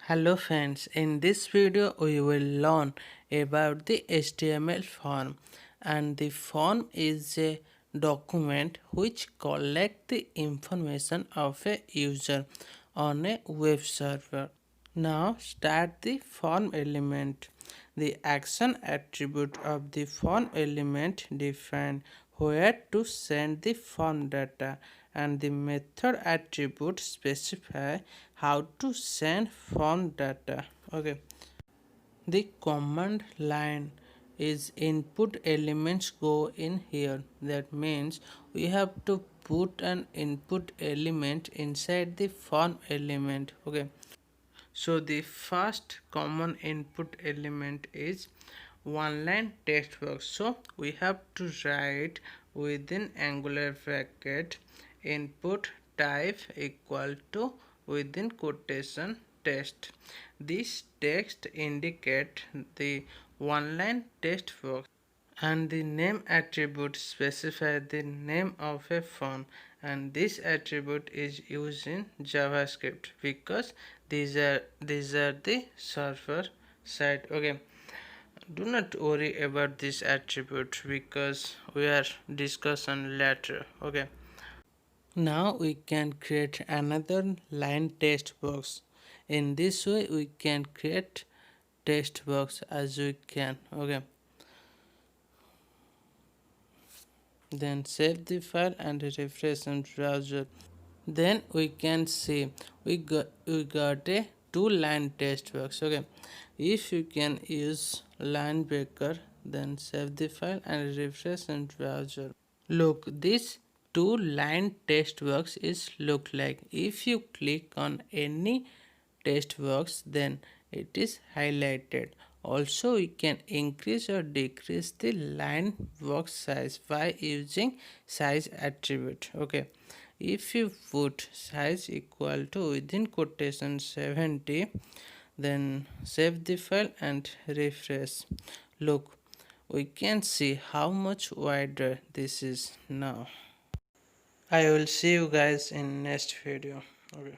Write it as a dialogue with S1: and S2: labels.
S1: Hello friends, in this video we will learn about the HTML form, and the form is a document which collects the information of a user on a web server. Now start the form element. The action attribute of the form element define where to send the form data, and the method attribute specify how to send form data. Okay. The command line is input elements go in here. That means we have to put an input element inside the form element. Okay. So the first common input element is one line text box. So we have to write within angular bracket input type equal to within quotation text. This text indicate the one line text box, and the name attribute specifies the name of a form, and this attribute is used in JavaScript because these are the server side. Okay, do not worry about this attribute because we are discussing later. Okay, now we can create another line text box. In this way we can create text box as we can. Okay, then save the file and refresh in browser. Then we can see we got a two line text box. Okay, if you can use line breaker, then save the file and refresh in browser. Look, this two line text box is look like. If you click on any text box, then it is highlighted. Also, we can increase or decrease the line box size by using size attribute. Okay, if you put size equal to within quotation 70, then save the file and refresh. Look, we can see how much wider this is now. I will see you guys in next video. Okay.